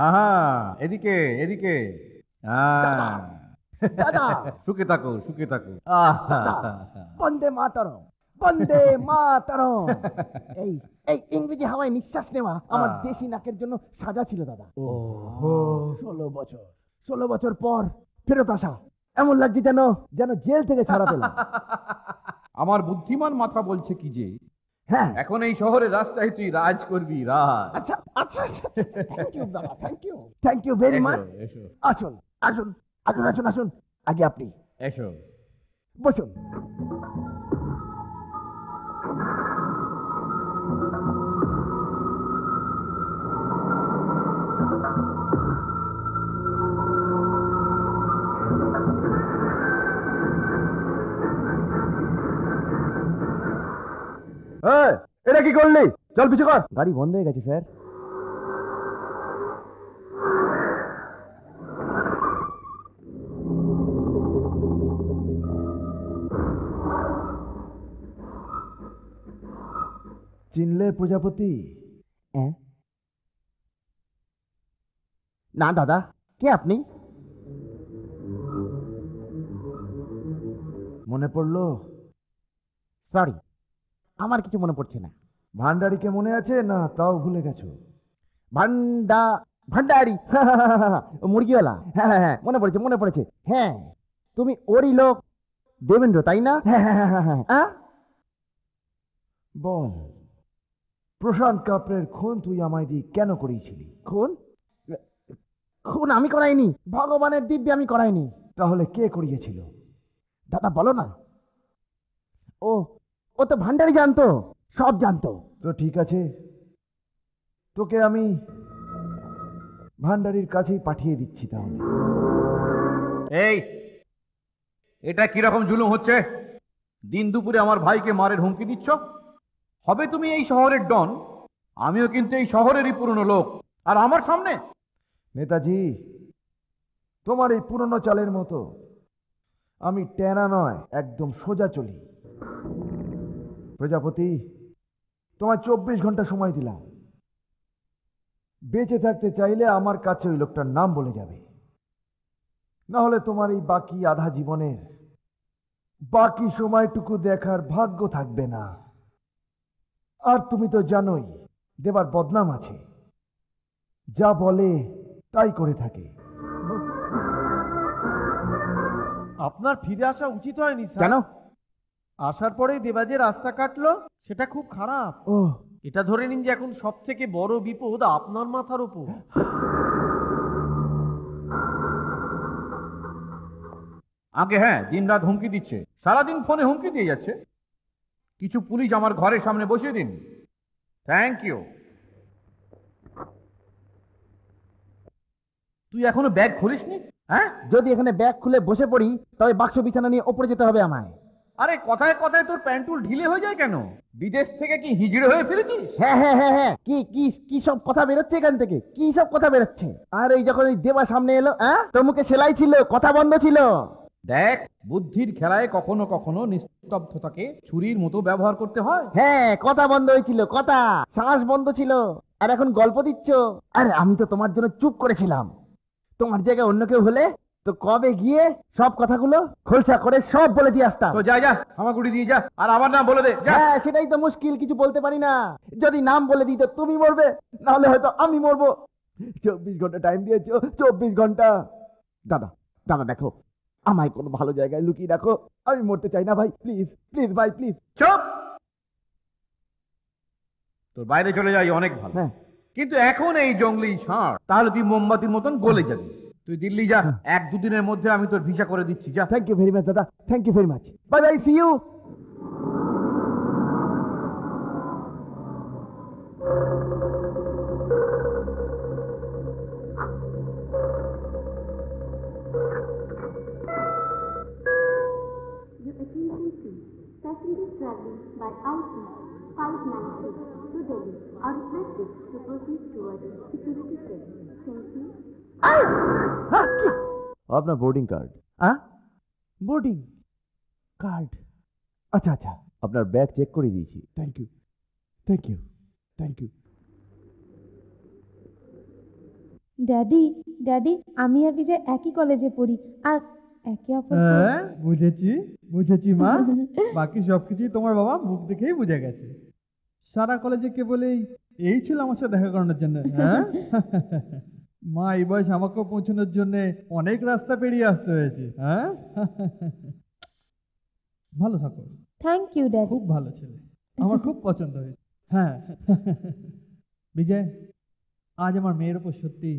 আহা, এদিকে এদিকে। দাদা সুখে থাকো, সুখে থাকো। বন্দে মাতরম, বন্দে মাতরম। এই এই ইংরেজি হাওয়ায় নিঃশ্বাস নেওয়া আমার দেশি নাকের জন্য সাজা ছিল দাদা। 16 বছর পর ফেরত আসা, এমন লাগছে যেন যেন জেল থেকে ছাড়া পেলাম। আমার বুদ্ধিমান মাথা বলছে কি যে হ্যাঁ, এখন এই শহরের রাস্তায় তুই রাজ করবি, রাজ। আচ্ছা আচ্ছা, থ্যাংক ইউ দাদা, থ্যাংক ইউ ভেরি মাচ। এসো আসুন আসুন আসুন আসুন আসুন, আগে আপনি এসো। বসুন। এটা কি করলি? চল পিছু কর। গাড়ি বন্ধ হয়ে গেছে স্যার। চিনলে প্রজাপতি? না দাদা, কে আপনি? মনে পড়লো? সরি, আমার কিছু মনে পড়ছে না। ভান্ডারিকে মনে আছে না তাও ভুলে গেছো? ভান্ডারি মুরগিওয়ালা, হ্যাঁ হ্যাঁ হ্যাঁ, মনে পড়েছে। হ্যাঁ, তুমি ওরই লোক দেবেন্দ্র, তাই না? হ্যাঁ হ্যাঁ হ্যাঁ হ্যাঁ। বল, প্রশান্ত কাপড়ের খুন তুই আমায় দিয়ে কেন করিয়েছিলি? খুন? খুন আমি করাইনি, ভগবানের দিব্যে আমি করাইনি। তাহলে কে করিয়েছিল? দাদা বলো না। ও ও তো ভান্ডারি জানতো, সব জানতো। তো ঠিক আছে, তোকে আমি ভান্ডারির কাছেই পাঠিয়ে দিচ্ছি তাহলে। এই, এটা কিরকম জুলুম হচ্ছে? দিন দুপুরে আমার ভাইকে মারের হুমকি দিচ্ছ? হবে তুমি এই শহরের ডন, আমিও কিন্তু এই শহরেরই পুরনো লোক, আর আমার সামনে? নেতাজি, তোমার এই পুরনো চালের মতো আমি টেনা নয়, একদম সোজা চলি। প্রজাপতি, তোমায় 24 ঘন্টা সময় দিলাম। বেঁচে থাকতে চাইলে আমার কাছে ওই লোকটার নাম বলে যাবে, না হলে তোমার এই বাকি আধা জীবনের বাকি সময়টুকু দেখার ভাগ্য থাকবে না। আর তুমি তো জানোই দেবার বদনাম আছে, যা বলে তাই করে থাকে। আপনার ফিরে আসা উচিত হয়নি স্যার। কেন? আসার পরেই দেবা যে রাস্তা কাটলো, সেটা খুব খারাপ। ও, এটা ধরে নিন যে এখন সব থেকে বড় বিপদ আপনার মাথার উপর। আগে হ্যাঁ, দিন রাত হুমকি দিচ্ছে, সারাদিন ফোনে হুমকি দিয়ে যাচ্ছে। কিছু পুলিশ আমার ঘরের সামনে বসিয়ে দিন। Thank you. তুই এখনো ব্যাগ খুলিসনি? হ্যাঁ, যদি এখানে ব্যাগ খুলে বসে পড়ি তবে বাক্স বিছানা নিয়ে ওপরে যেতে হবে আমায়। আরে কথায় কথায় তোর প্যান্টুল ঢিলে হয়ে যায় কেন? বিদেশ থেকে কি হিজড়ে হয়ে ফিরেছিস? হ্যাঁ হ্যাঁ হ্যাঁ হ্যাঁ, কি কি কি সব কথা বেরোচ্ছে এখান থেকে, কি সব কথা বেরোচ্ছে? আর এই যখন এই দেবা সামনে এলো, তোর মুখে সেলাই ছিল, কথা বন্ধ ছিল। দেখ, বুদ্ধির খেলায় কখনো কখনো নিস্তব্ধতাকে ছুরির মতো ব্যবহার করতে হয়। হ্যাঁ, কথা বন্ধ হয়েছিল, কথা, শ্বাস বন্ধ ছিল, আর এখন গল্প দিচ্ছ। আরে আমি তো তোমার জন্য চুপ করেছিলাম। তোমার জায়গায় অন্য কেউ হলে তো কবে গিয়ে সব কথাগুলো খোলসা করে সব বলে দিয়ে আসতাম। তো যা যা, হামাগুড়ি দিয়ে যা, আর আমার নাম বলে দে, যা। হ্যাঁ, সেটাই তো মুশকিল, কিছু বলতে পারি না। যদি নাম বলে দিই তো তুমি মরবে, না হলে হয়তো আমি মরবো। 24 ঘন্টা টাইম দিয়েছো, 24 ঘন্টা। দাদা দাদা দেখো, আমায় কোনো ভালো জায়গায় লুকিয়ে রাখো, আমি মরতে চাই না ভাই, প্লিজ প্লিজ ভাই প্লিজ। চুপ! তোর বাইরে চলে যাই অনেক ভালো, হ্যাঁ, কিন্তু এখন এই জঙ্গলি ষাঁড়, তাহলে তুই মোমবাতির মতন গলে যাবি। তুই দিল্লি যা, 1-2 দিনের মধ্যে আমি তোর ভিসা করে দিচ্ছি, যা। থ্যাংক ইউ ভেরি মাচ দাদা, thank you very much. Bye bye, see you. Your attention please. Passengers traveling by IC 596 to Delhi are requested to proceed towards security check. Thank you. আপনার boarding card. Boarding card? আচ্ছা আচ্ছা, আপনার bag check করে দিয়েছি। Thank you thank you thank you. Daddy daddy আমি আর বিজয় একই কলেজে পড়ি আর একে অপরকে হ্যাঁ বুঝেছি বুঝেছি মা বাকি সবকিছুই তোমার বাবা মুখ দেখেই বুঝে গেছে। সারা কলেজে কেবল এই ছিল আমার সাথে দেখা করানোর জন্য, হ্যাঁ? মা এই বয়স আমাকেও পৌঁছানোর জন্য অনেক রাস্তা পেরিয়ে আসতে হয়েছে, হ্যাঁ? ভালো থাকো, থ্যাংক ইউ ড্যাডি। খুব ভালো ছেলে, আমার খুব পছন্দ হয়েছে। হ্যাঁ বিজয়, আজ আমার মেয়ের উপর সত্যি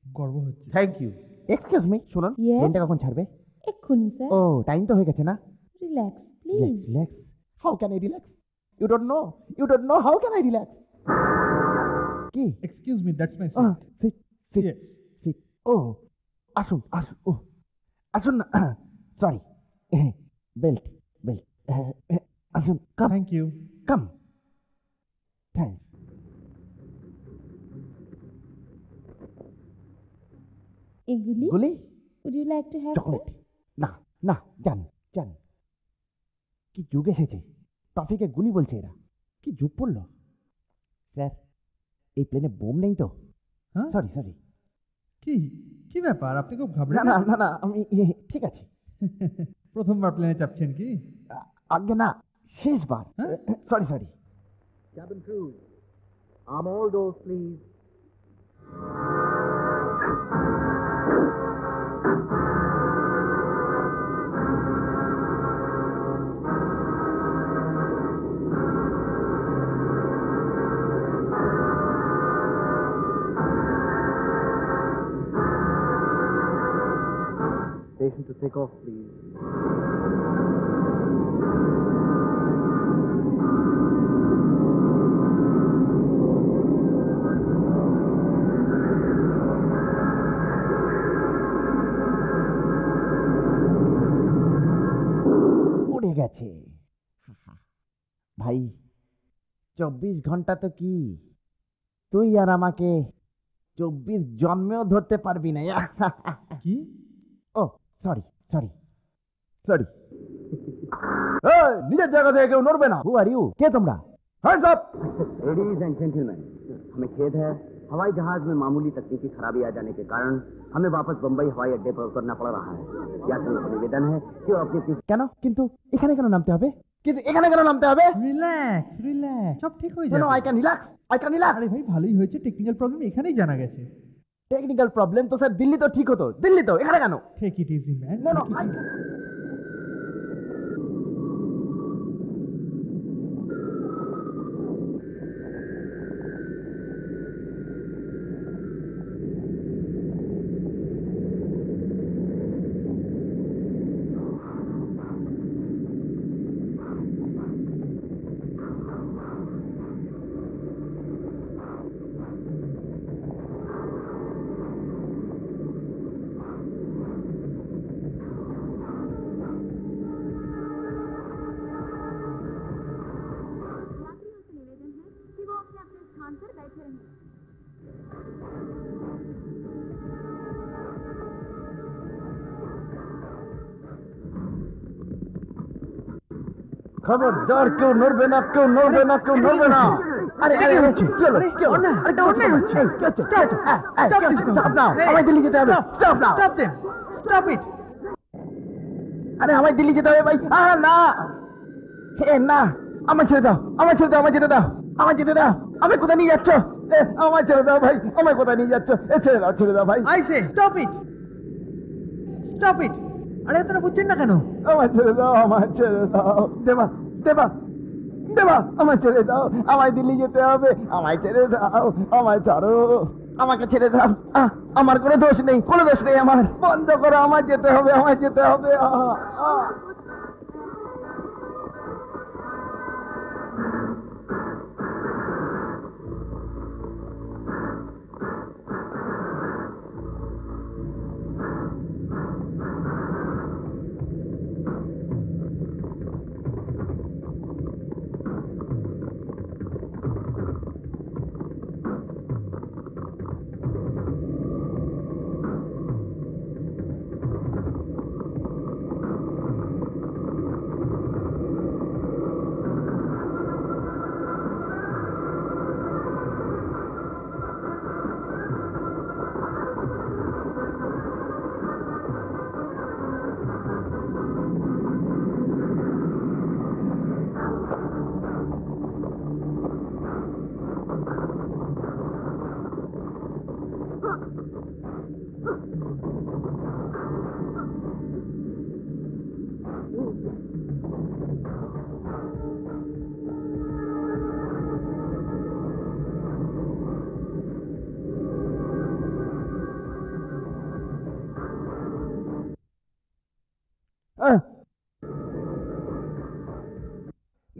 গর্ব হচ্ছে। Thank you. এক্সকিউজ মি, শুনুন, Yes? ট্রেনটা কখন ছাড়বে? এক্ষুনি স্যার। ও টাইম তো হয়ে গেছে না? Relax please. Relax, how can I relax? You don't know how can I relax? কি? Excuse me, that's my seat. Seat seat Yes. Seat. ও আসুন আসুন, ও আসুন না, সরি, বেল্ট বেল্ট, আসুন, come thank you. Come, thanks. এগুলি গুলি? Would you like to have? Chocolate? না না, যান যান। কি যুগ এসেছে, টফিকে গুলি বলছে এরা, কি যুগ পড়লো। স্যার, এই প্লেনে বোম নেই তো? হ্যাঁ? Sorry sorry. কি কি ব্যাপার, আপনি খুব না ঘাবড়ে না না না, আমি ঠিক আছে। প্রথমবার প্লেনে চাপছেন কি? আগে না, শেষবার। হ্যাঁ? Sorry sorry. Cabin crew, arm all doors, please. Station to take off, please. উড়ে গেছে। ভাই, 24 ঘন্টা তো কি, তুই আর আমাকে 24 জন্মেও ধরতে পারবি না। কি? ও সরি সরি সরি। নিজের জায়গা থেকে কেউ নড়বে না। হু আর ইউ? কে তোমরা? Hands up. Ladies and gentleman, हमें खेद है, हवाई जहाज में मामूली तकनीकी खराबी आ जाने के कारण हमें वापस बंबई हवाई अड्डे पर उतरना पड़ रहा है। यात्रियों को निवेदन है कि वो अपनी अपनी কেন কিন্তু এখানে কেন নামতে হবে? কিন্তু এখানে কেন নামতে হবে? রিল্যাক্স রিল্যাক্স, সব ঠিক হয়ে নো যাবে। I can relax, I can relax. আরে ভাই, ভালোই হয়েছে, টেকনিক্যাল প্রবলেম এখানেই জানা গেছে। টেকনিক্যাল প্রবলেম তো স্যার দিল্লি তো ঠিক হতো, দিল্লি তো, এখানে কেন? Take it easy man. No no, यात्रियों से निवेदन है कि वो अपने अपने स्थान पर बैठे रहें। খবরদার, কেউ নড়বে না, কেউ নড়বে না, কেউ নড়বে না। আরে আরে আরে, কি হলো? কি হলো? আরে কি হচ্ছে? এই, কি হচ্ছে? কি হচ্ছে? স্টপ নাও, আমায় দিল্লি যেতে হবে। Stop now. Stop them, stop it. আরে আমায় দিল্লি যেতে হবে ভাই। না, না, আমায় ছেড়ে দাও, আমায় ছেড়ে দাও, আমায় যেতে দাও, আমায় যেতে দাও। আমি কোথায় নিয়ে যাচ্ছ? আমায় ছেড়ে দাও ভাই, আমায় কোথায় নিয়ে যাচ্ছ? ছেড়ে দাও ভাই, I say stop it, stop it. আরে আপনারা বুঝছেন না কেন? আমায় ছেড়ে দাও, আমায় ছেড়ে দাও। দেবা দেবা দেবা, আমায় ছেড়ে দাও, আমায় দিল্লি যেতে হবে, আমায় ছেড়ে দাও, আমায় ছাড়ো, আমাকে ছেড়ে দাও। আমার কোনো দোষ নেই, কোনো দোষ নেই আমার। বন্ধ করো, আমায় যেতে হবে, আমায় যেতে হবে।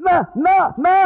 না না না,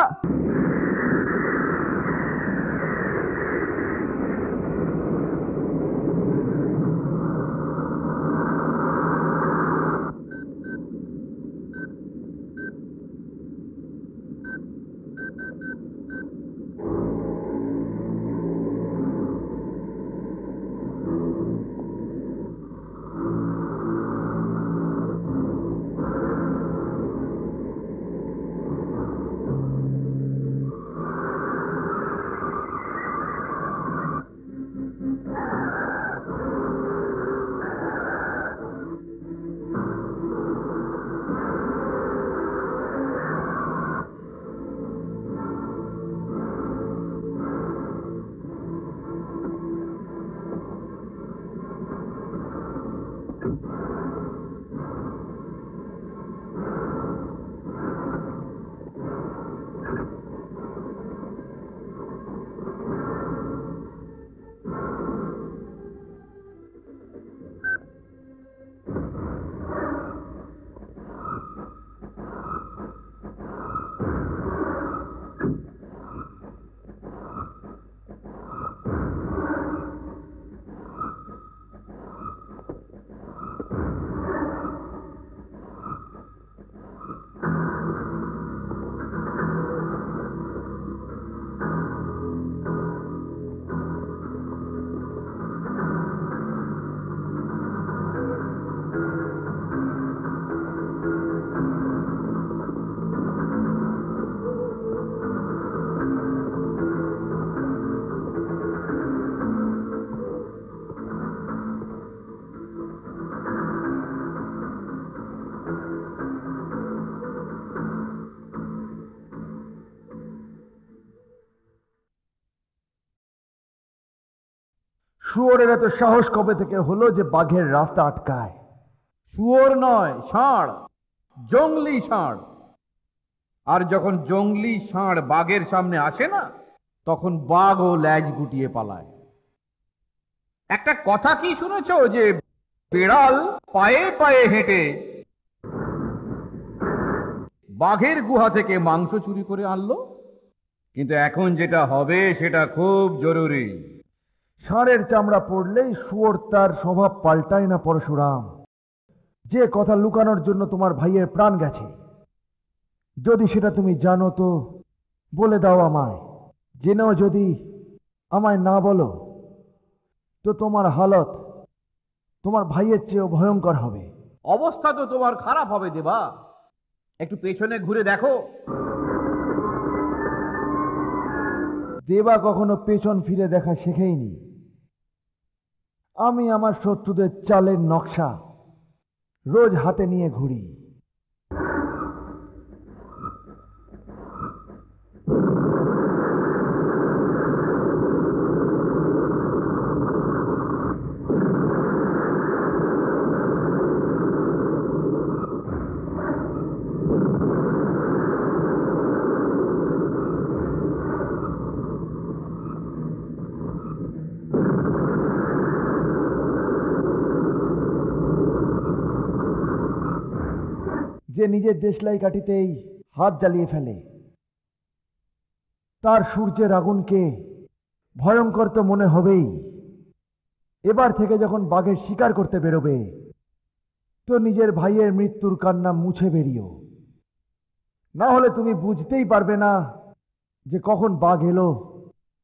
শুয়োরের এত সাহস কবে থেকে হলো যে বাঘের রাস্তা আটকায়? শুয়োর নয়, ষাঁড়, জংলি ষাঁড়। আর যখন জংলি ষাঁড় বাঘের সামনে আসে না, তখন বাঘও ল্যাজ গুটিয়ে পালায়। একটা কথা কি শুনেছ যে বেড়াল পায়ে পায়ে হেঁটে বাঘের গুহা থেকে মাংস চুরি করে আনলো? কিন্তু এখন যেটা হবে সেটা খুব জরুরি। ষাঁড়ের চামড়া পড়লেই শুয়োর তার স্বভাব পাল্টায় না পরশুরাম। যে কথা লুকানোর জন্য তোমার ভাইয়ের প্রাণ গেছে, যদি সেটা তুমি জানো তো বলে দাও আমায়। জেনেও যদি আমায় না বলো তো তোমার হালত তোমার ভাইয়ের চেয়েও ভয়ঙ্কর হবে। অবস্থা তো তোমার খারাপ হবে দেবা। একটু পেছনে ঘুরে দেখো। দেবা কখনো পেছন ফিরে দেখা শেখেইনি। আমি আমার শত্রুদের চালের নকশা রোজ হাতে নিয়ে ঘুরি। যে নিজের দেশলাই কাটিতেই হাত জ্বালিয়ে ফেলে, তার সূর্যের আগুনকে ভয়ঙ্কর তো মনে হবেই। এবার থেকে যখন বাঘের শিকার করতে বেরোবে তো নিজের ভাইয়ের মৃত্যুর কান্না মুছে বেরিও, না হলে তুমি বুঝতেই পারবে না যে কখন বাঘ এলো,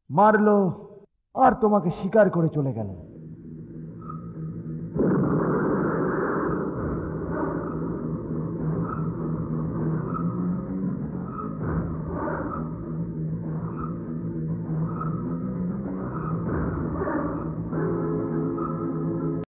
মারলো আর তোমাকে শিকার করে চলে গেল।